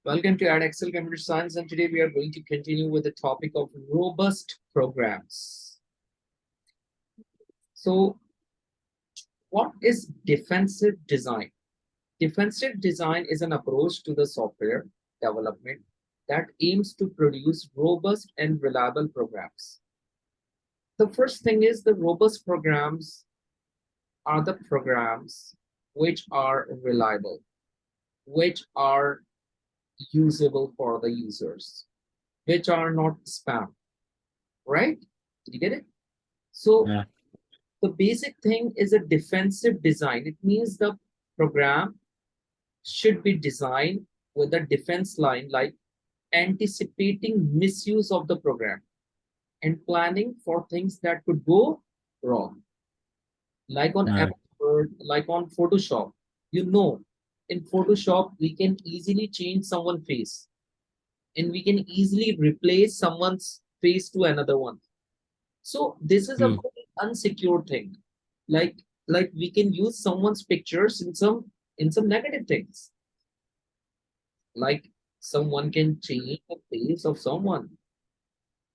Welcome to Edexcel Computer Science, and today we are going to continue with the topic of robust programs. So, what is defensive design? Defensive design is an approach to the software development that aims to produce robust and reliable programs. The first thing is the robust programs are the programs which are reliable, which are usable for the users, which are not spam, right? Did you get it? So Yeah. the basic thing is a defensive design. It means the program should be designed with a defense line, like anticipating misuse of the program and planning for things that could go wrong. Like on Right. like on Photoshop, in Photoshop we can easily change someone's face, and we can easily replace someone's face to another one. So this is a Hmm. very unsecure thing. Like we can use someone's pictures in some negative things. Like someone can change the face of someone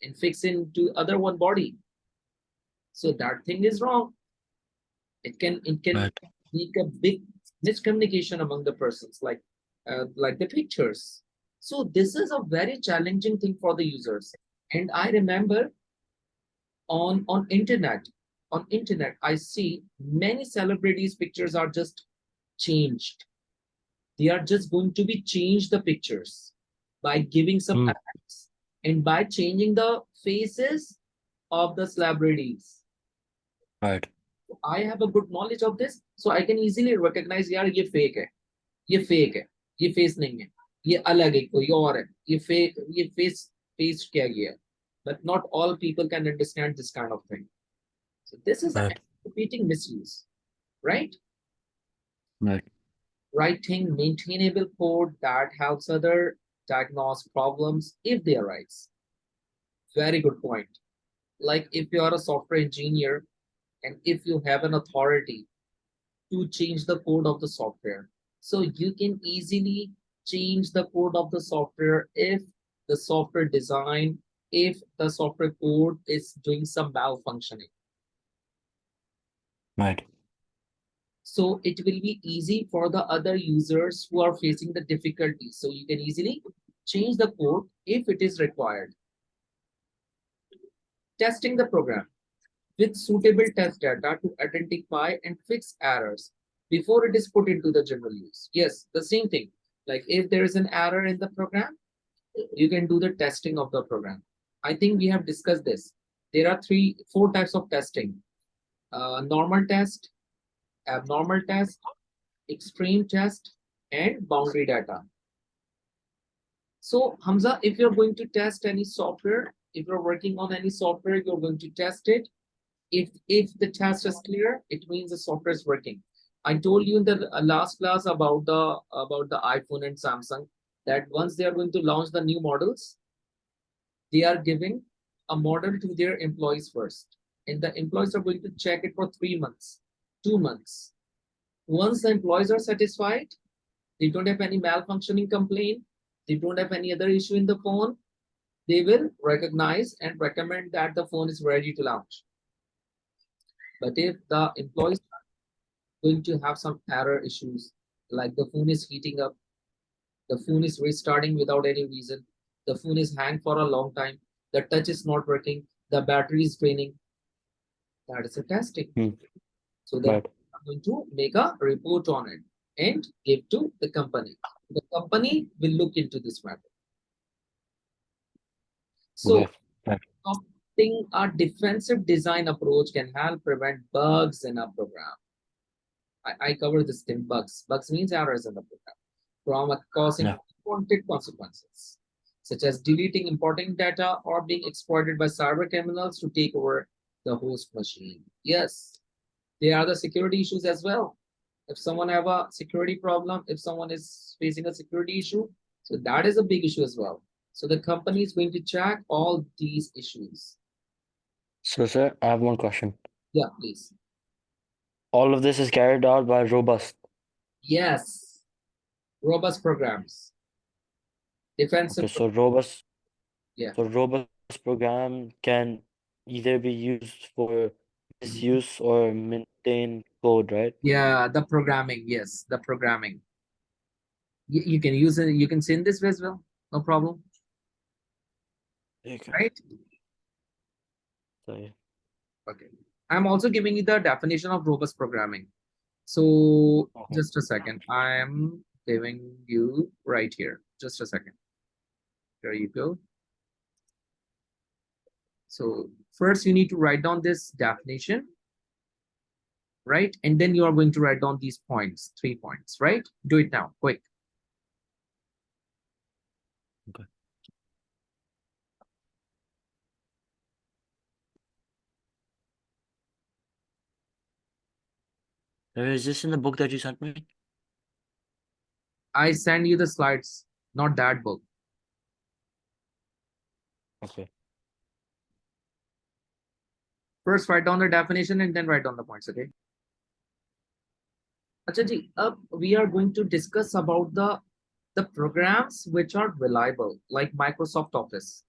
and fix into other one body. So that thing is wrong. It can Right. make a big miscommunication among the persons, like the pictures. So this is a very challenging thing for the users. And I remember on internet I see many celebrities pictures are just changed. They are just going to be changed the pictures by giving some Hmm. ads and by changing the faces of the celebrities. Right. I have a good knowledge of this, so I can easily recognize यार ये fake है, ये fake है, ये face नहीं है, ये अलग है, कोई और है, ये fake, ये face किया गया है. But not all people can understand this kind of thing. So this is Right. repeating misuse, right? Right. Writing maintainable code that helps other diagnose problems if they arise. Very good point. Like if you are a software engineer and if you have an authority to change the code of the software, so you can easily change the code of the software if the software design, if the software code is doing some malfunctioning. Right. So it will be easy for the other users who are facing the difficulties. So you can easily change the code if it is required. Testing the program with suitable test data to identify and fix errors before it is put into the general use. Yes, the same thing. Like if there is an error in the program, you can do the testing of the program. I think we have discussed this. There are four types of testing: normal test, abnormal test, extreme test, and boundary data. So Hamza, if you're going to test any software, if you're working on any software, you're going to test it. If the test is clear, it means the software is working. I told you in the last class about the iPhone and Samsung that once they are going to launch the new models, they are giving a model to their employees first, and the employees are going to check it for 3 months, 2 months. Once the employees are satisfied, they don't have any malfunctioning complaint, they don't have any other issue in the phone, they will recognize and recommend that the phone is ready to launch. But if the employees are going to have some error issues, like the phone is heating up, the phone is restarting without any reason, the phone is hanged for a long time, the touch is not working, the battery is draining, that is a testing. Hmm. So then Right. I'm going to make a report on it and give to the company. The company will look into this matter. Okay. So Right. adopting a defensive design approach can help prevent bugs in a program. I cover this thing, bugs. Bugs means errors in the program from causing Yeah. unwanted consequences, such as deleting important data or being exploited by cyber criminals to take over the host machine. Yes, there are the security issues as well. If someone have a security problem, if someone is facing a security issue, so that is a big issue as well. So the company is going to check all these issues. So, sir, I have one question. Yeah, please. All of this is carried out by robust. Yes, robust programs. Defensive. Okay, so robust Yeah. so robust program can either be used for misuse or maintain code, right? Yeah, the programming. Yes, the programming. You can use it. You can send this as well. No problem. Okay. Right? So yeah. Okay. I'm also giving you the definition of robust programming. So Okay. just a second. I'm giving you right here. Just a second. There you go. So first you need to write down this definition, right? And then you are going to write down these points, 3 points, right? Do it now, quick. Okay. Is this in the book that you sent me? I send you the slides, not that book. Okay. First write down the definition and then write down the points, okay? Acha ji, we are going to discuss about the programs which are reliable, like Microsoft Office,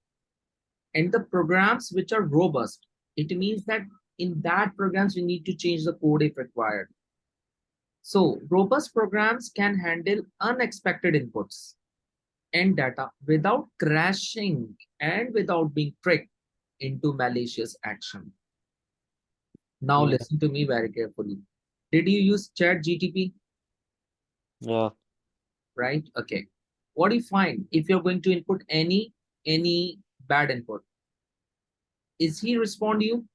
and the programs which are robust. It means that in that programs, we need to change the code if required. So robust programs can handle unexpected inputs and data without crashing and without being tricked into malicious action. Now Yeah. listen to me very carefully. Did you use Chat GTP? Yeah. Right? Okay. What do you find if you're going to input any bad input? Is he respond to you?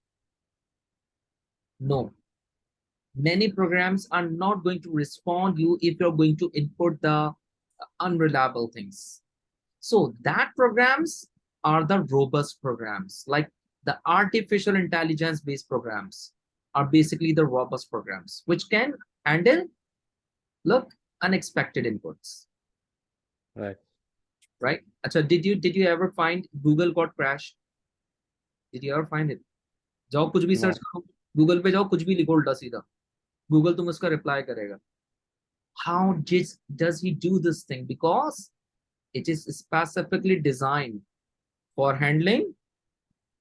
No. Many programs are not going to respond you if you're going to input the unreliable things. So that programs are the robust programs, like the artificial intelligence based programs are basically the robust programs, which can handle, look, unexpected inputs, Right. right? Achha, did you ever find Google got crashed? Did you ever find it? जाओ कुछ भी search No. करो, Google पे जाओ, कुछ भी लिखो उल्टा सीधा, गूगल तुम उसका रिप्लाई करेगा. How does he do this thing? Because it is specifically designed for handling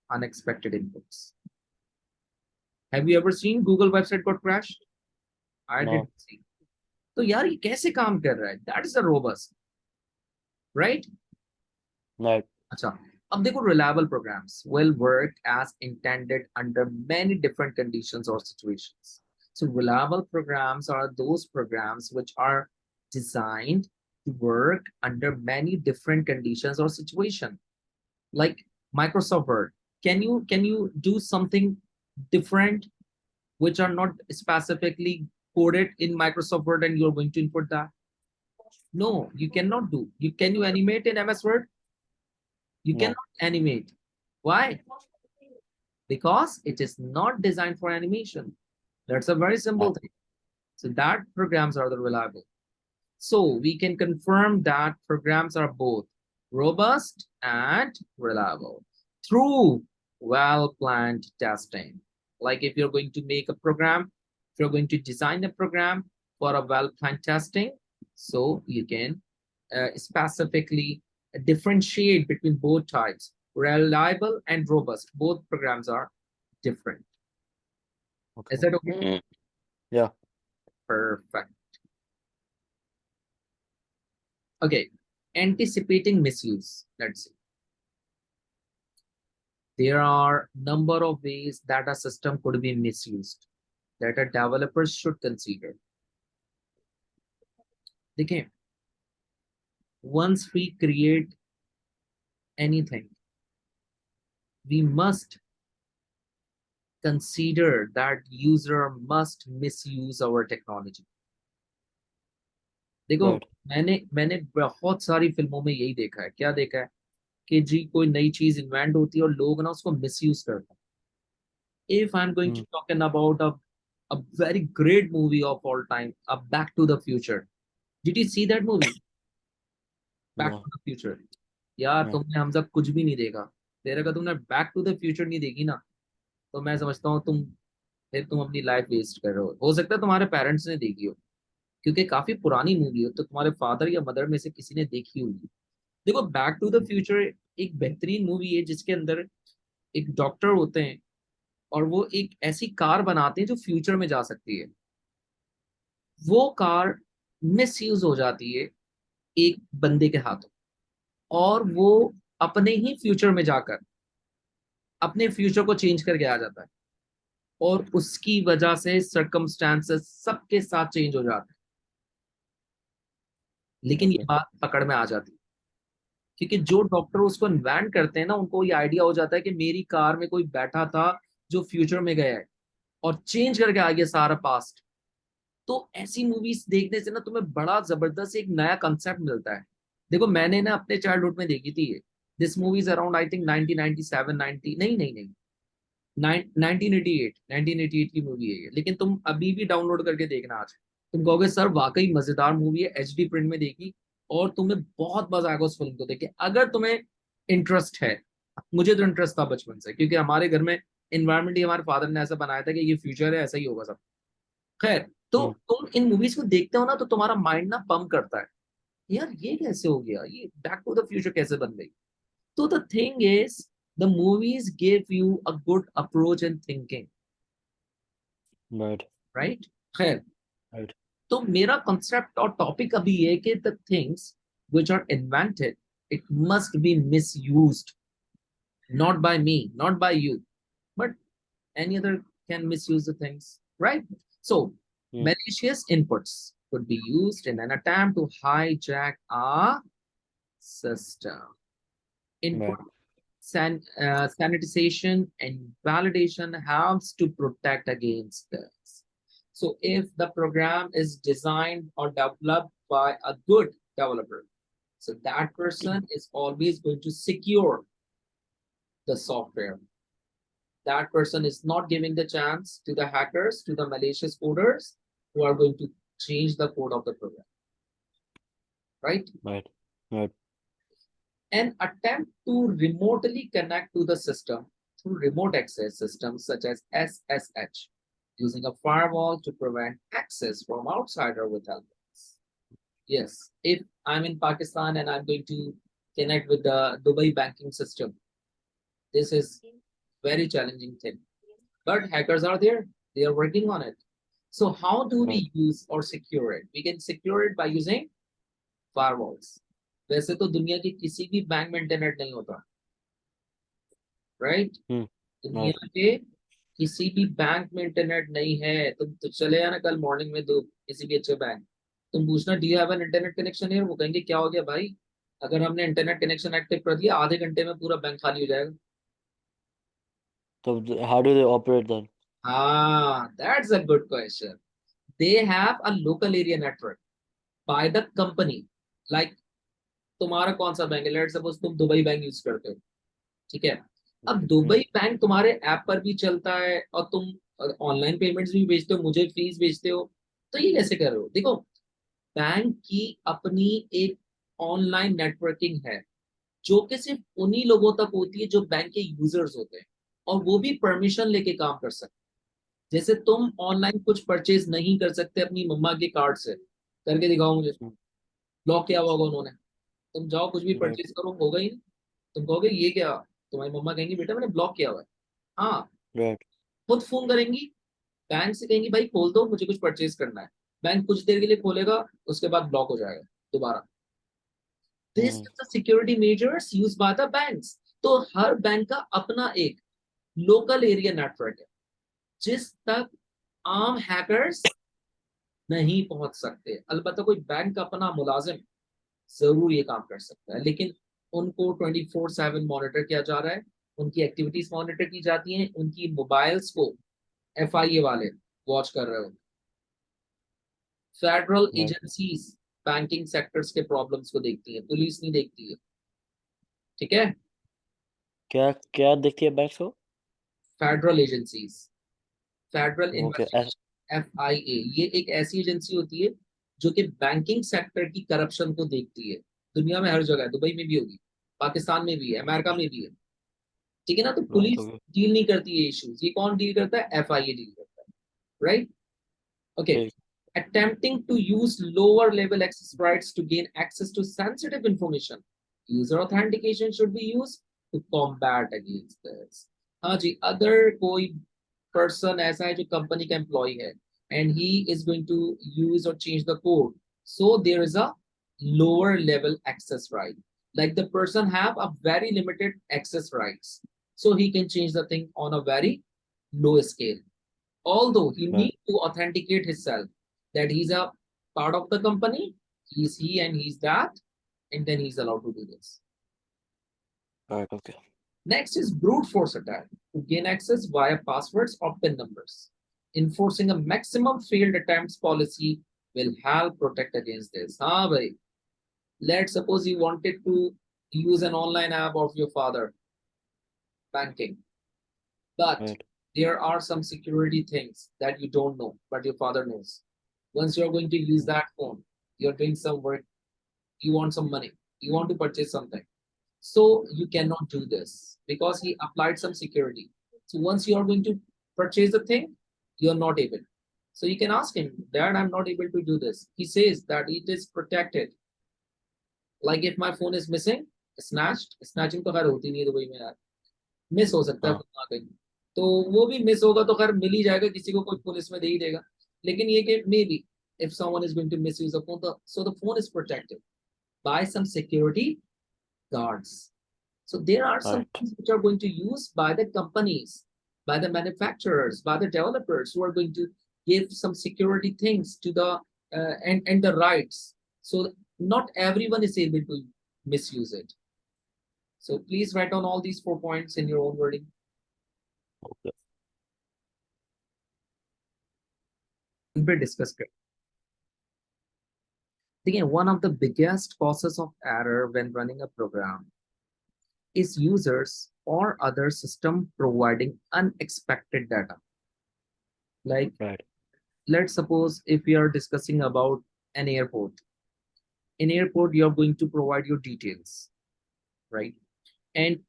unexpected inputs. Have you ever seen Google website got crashed? I No. didn't see. तो यार ये कैसे काम कर रहा है? That is a robust, right? Right. अच्छा, अब देखो reliable programs will work as intended under many different conditions or situations. So reliable programs are those programs which are designed to work under many different conditions or situations. Like Microsoft Word, can you do something different which are not specifically coded in Microsoft Word and you're going to input that? No, you cannot do. Can you animate in MS Word? You No. cannot animate. Why? Because it is not designed for animation. That's a very simple Right. thing. So that programs are the reliable. So we can confirm that programs are both robust and reliable through well-planned testing. Like if you're going to make a program, if you're going to design a program for a well-planned testing, so you can specifically differentiate between both types, reliable and robust. Both programs are different. Okay. Is that okay? Yeah. Perfect. Okay, anticipating misuse. Let's see. There are number of ways that a system could be misused that a developers should consider. Okay, once we create anything, we must consider that user must misuse our technology. देखो, Right. मैंने मैंने बहुत सारी फिल्मों में यही देखा है. क्या देखा है कि जी कोई नई चीज इन्वेंट होती है और लोग ना उसको मिसयूज करते हैं. If I'm going to Mm. talk about a very great movie of all time, a Back to the Future. Did you see that movie? Back No. to the Future. यार No. तुमने हमजा कुछ भी नहीं देखा. तेरे का तुमने बैक टू द फ्यूचर नहीं देखी ना, तो मैं समझता हूँ तुम अपनी लाइफ वेस्ट कर रहे हो सकता है तुम्हारे पेरेंट्स ने देखी हो, क्योंकि काफी पुरानी मूवी हो, तो तुम्हारे फादर या मदर में से किसी ने देखी होगी. देखो बैक टू द फ्यूचर एक बेहतरीन मूवी है जिसके अंदर एक डॉक्टर होते हैं और वो एक ऐसी कार बनाते हैं जो फ्यूचर में जा सकती है। वो कार मिस यूज हो जाती है एक बंदे के हाथों, और वो अपने ही फ्यूचर में जाकर अपने फ्यूचर को चेंज करके आ जाता है, और उसकी वजह से सर्कमस्टांसेस सबके साथ चेंज हो जाते हैं। लेकिन ये Okay. बात पकड़ में आ जाती है, क्योंकि जो डॉक्टर उसको इन्वेंट करते हैं ना, उनको ये आइडिया हो जाता है कि मेरी कार में कोई बैठा था जो फ्यूचर में गया है और चेंज करके आ गया सारा पास्ट। तो ऐसी मूवीज देखने से ना तुम्हें बड़ा जबरदस्त एक नया कंसेप्ट मिलता है। देखो मैंने ना अपने चाइल्डहुड में देखी थी ये, this movie is around I think 1997 90, नहीं नहीं नहीं, 1988 की मूवी है ये। लेकिन तुम अभी भी डाउनलोड करके देखना आज, तुम कहोगे सर वाकई मजेदार मूवी है, एचडी प्रिंट में देखी, और तुम्हें बहुत मजा आएगा उस फिल्म को देख के, अगर तुम्हें इंटरेस्ट है। मुझे तो इंटरेस्ट था बचपन से, क्योंकि हमारे घर में इन्वायरमेंट ही हमारे फादर ने ऐसा बनाया था कि ये फ्यूचर है, ऐसा ही होगा सब। खैर, तो Hmm. तुम इन मूवीज को देखते हो ना, तो तुम्हारा माइंड ना पंप करता है, यार ये कैसे हो गया, ये बैक टू द फ्यूचर कैसे बन गई। तो the thing is, the movies give you a good approach in thinking, Right. Right. खैर, Right. तो मेरा कंसेप्ट और टॉपिक अभी है कि the things which are invented, it must be misused, not by me, not by you, but any other can misuse the things, right? So Hmm. malicious inputs could be used in an attempt to hijack a system. Right. Input sanitization and validation helps to protect against this. So if the program is designed or developed by a good developer, so that person is always going to secure the software. That person is not giving the chance to the hackers, to the malicious coders who are going to change the code of the program, right? Right. Right. An attempt to remotely connect to the system through remote access systems such as SSH, using a firewall to prevent access from outsider with help. Yes, if I'm in Pakistan and I'm going to connect with the Dubai banking system, this is very challenging thing. But hackers are there, they are working on it. So how do Right. we use or secure it? We can secure it by using firewalls. वैसे तो दुनिया की किसी भी bank में internet नहीं होता, right? Hmm. दुनिया Right. के किसी भी बैंक में इंटरनेट नहीं है। तुम तो चले जाना कल मॉर्निंग में दो किसी भी अच्छे बैंक, तुम पूछना do you have an internet connection है, वो कहेंगे क्या हो गया भाई, अगर हमने इंटरनेट कनेक्शन एक्टिव कर दिया आधे घंटे में पूरा बैंक खाली हो जाएगा। So how do they operate then? हाँ, that's a good question. They have a local area network by the company. Like तुम्हारा कौन सा बैंक है, लेट्स सपोज तुम दुबई बैंक यूज करते हो, ठीक है। अब Hmm. दुबई बैंक तुम्हारे ऐप पर भी चलता है और तुम ऑनलाइन पेमेंट्स भी भेजते हो, मुझे फीस भेजते हो, तो ये कैसे कर रहे हो? देखो, बैंक की अपनी एक ऑनलाइन नेटवर्किंग है जो कि सिर्फ उन्हीं लोगों तक होती है जो बैंक के यूजर्स होते हैं, और वो भी परमिशन लेके काम कर सकते हैं। जैसे तुम ऑनलाइन कुछ परचेज नहीं कर सकते अपनी मम्मा के कार्ड से, करके दिखाओ मुझे, Hmm. ब्लॉक किया हुआ होगा उन्होंने। तुम जाओ कुछ भी Right. परचेज करो, होगा ही नहीं। तुम कहोगे ये क्या, तुम्हारी मम्मा कहेंगी बेटा मैंने ब्लॉक किया हुआ है। हाँ, Right. खुद फोन करेंगी बैंक से, कहेंगी भाई खोल दो मुझे कुछ परचेज करना है। बैंक कुछ देर के लिए खोलेगा, उसके बाद ब्लॉक हो जाएगा दोबारा। This Hmm. Is the security measures use by the banks. तो हर बैंक का अपना एक लोकल एरिया नेटवर्क है जिस तक आम हैकर्स नहीं पहुंच सकते। अलबत्ता कोई बैंक का अपना मुलाजिम जरूर ये काम कर सकता है, लेकिन उनको 24/7 मॉनिटर किया जा रहा है, उनकी एक्टिविटीज मॉनिटर की जाती हैं, उनकी मोबाइल्स को एफआईए वाले वॉच कर रहे हो। Federal Right. Agencies banking sectors के प्रॉब्लम्स को देखती है, पुलिस नहीं देखती है, ठीक है। क्या क्या देखती है बैंक को? Federal agencies, federal Okay. Investigation, FIA, ये एक ऐसी एजेंसी होती है जो कि बैंकिंग सेक्टर की करप्शन को देखती है। दुनिया में हर जगह है, दुबई में भी होगी, पाकिस्तान में भी है, अमेरिका में भी है, ठीक है ना। तो Right. Police Okay. डील नहीं करती है इश्यूज, ये कौन डील करता है? एफआईए डील करता है, right. Okay. Okay. Attempting to use lower level access rights to gain access to sensitive information User authentication should be used to combat against this. हाँ जी, अगर कोई person ऐसा है जो company का employee है and he is going to use or change the code, so there is a lower level access right. Like the person have a very limited access rights, so he can change the thing on a very low scale. Although he Right. need to authenticate himself that he's a part of the company, he's he and he's that, and then he's allowed to do this. Right. Okay. Next is brute force attack to gain access via passwords or PIN numbers. Enforcing a maximum failed attempts policy will help protect against this. हाँ भाई, let's suppose you wanted to use an online app of your father banking, but Right. there are some security things that you don't know, but your father knows. Once you're going to use that phone, you're doing some work, you want some money, you want to purchase something. So you cannot do this because he applied some security. So once you are going to purchase the thing, you're not able. So you can ask him, Dad, I'm not able to do this. He says that it is protected. Like if my phone is missing, snatching तो खैर होती नहीं है Dubai में यार, miss हो सकता है हाँ. कहीं ना कहीं, तो वो भी मिस होगा तो खैर मिल ही जाएगा, किसी को कोई पुलिस में दे ही देगा. लेकिन ये कि maybe if someone is going to misuse a phone, so the phone is protected by some security guards. So there are some Right. things which are going to use by the companies, by the manufacturers, by the developers who are going to give some security things to the and the rights. So not everyone is able to misuse it. So please write down all these 4 points in your own wording. Okay. इन पे discuss करें. Again, one of the biggest causes of error when running a program is users or other system providing unexpected data. Like Right. let's suppose if we are discussing about an airport. In airport, you're going to provide your details, right? And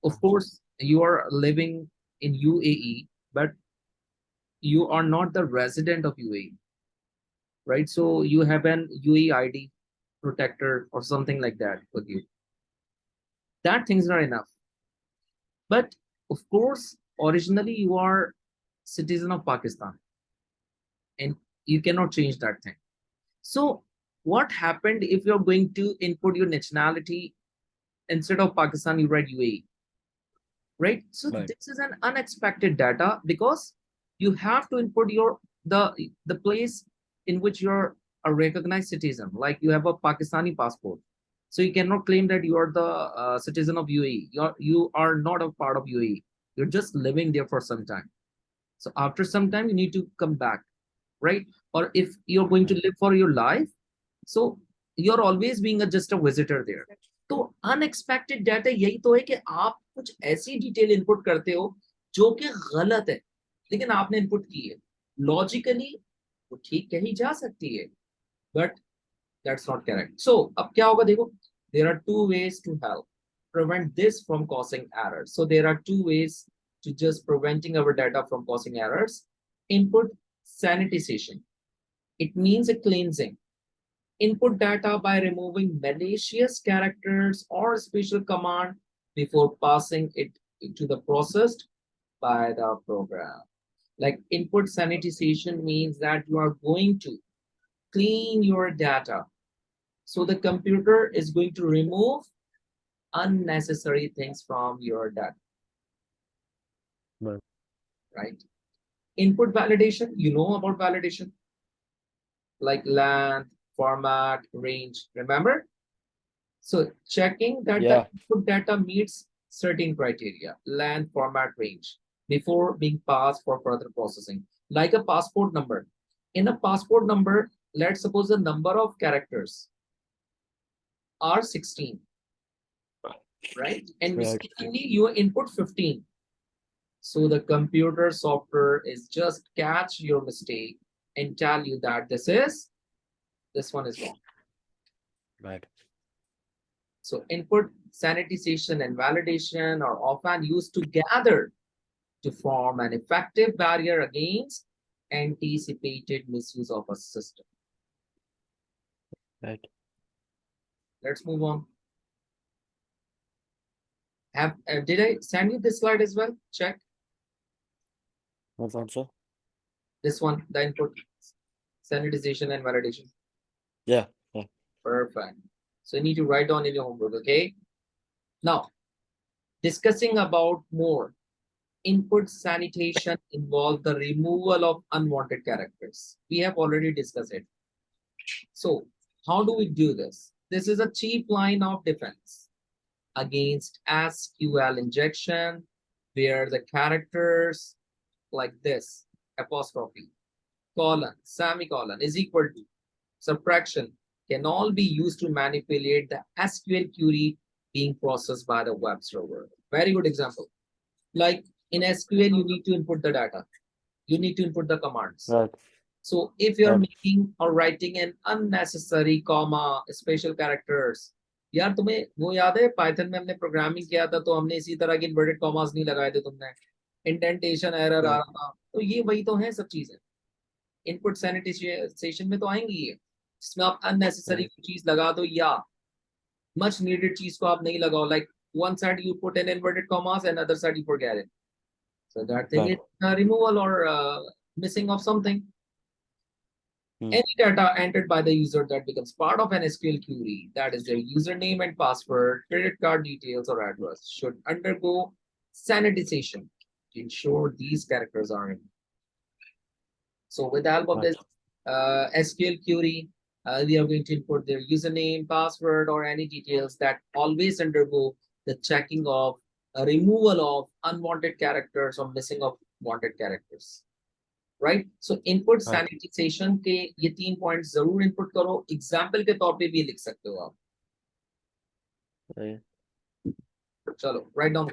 of course, you are living in UAE, but you are not the resident of UAE, right? So you have an UAE ID protector or something like that with you. That thing's not enough. But of course, originally you are citizen of Pakistan and you cannot change that thing. So what happened if you're going to input your nationality instead of Pakistan, you write UAE, right? So Right. this is an unexpected data because you have to input your the place in which you're a recognized citizen, like you have a Pakistani passport. So you cannot claim that you are the citizen of UAE. You are not a part of UAE. You're just living there for some time. So after some time, you need to come back, right? Or if you're going to live for your life, so you're always being just a visitor there. तो unexpected data यही तो है कि आप कुछ ऐसी detail input करते हो जो कि गलत है, लेकिन आपने इनपुट की है. लॉजिकली वो ठीक कही जा सकती है, but that's not correct. So अब क्या होगा देखो, there are two ways to help prevent this from causing errors. So there are two ways to just preventing our data from causing errors. Input sanitization. It means a cleansing. Input data by removing malicious characters or special command before passing it to the processed by the program. Like input sanitization means that you are going to clean your data. So the computer is going to remove unnecessary things from your data. Right. Right? Input validation, you know about validation, like length, format, range, remember? So checking that the Yeah. input data meets certain criteria, length, format, range, before being passed for further processing. Like a passport number. In a passport number, let's suppose the number of characters are 16, right? And Right. mistakenly you input 15. So the computer software is just catch your mistake and tell you that this one is wrong. Right. So input sanitization and validation are often used together to form an effective barrier against anticipated misuse of a system. Right. Let's move on. Did I send you this slide as well? Check What's answer? this one, the input, sanitization and validation. Yeah, yeah. Perfect. So you need to write down in your homework, okay? Now, discussing about more. Input sanitation involve the removal of unwanted characters. We have already discussed it. So how do we do this? This is a cheap line of defense against SQL injection, where the characters like this, apostrophe, colon, semicolon is equal to subtraction can all be used to manipulate the SQL query being processed by the web server. Very good example. Like in SQL, you need to input the data. You need to input the commands. Right. So if you're Right. making or writing an unnecessary comma, special characters, यार तुम्हें वो याद है Python में हमने programming किया था तो हमने इसी तरह के इन्वर्टेड कॉमास नहीं लगाए थे तुमने इंडेंटेशन एरर आ Yeah. रहा था तो ये वही तो है सब चीजें इनपुट सैनिटाइजेशन में तो आएंगी ये जिसमें आप अननेसेसरी Right. चीज लगा दो या मच नीडेड चीज को आप नहीं लगाओ like one side you put an inverted commas and other side you forget it. So that thing Right. is removal or missing of something. Any data entered by the user that becomes part of an SQL query, that is their username and password, credit card details, or address, should undergo sanitization to ensure these characters are in. So with the help of Right. this SQL query, we are going to input their username, password, or any details that always undergo the checking of removal of unwanted characters or missing of wanted characters. Right? So input Right. sanitization के ये 3 points जरूर input करो example के तौर पे भी लिख सकते हो आप Right. चलो राइट डाउन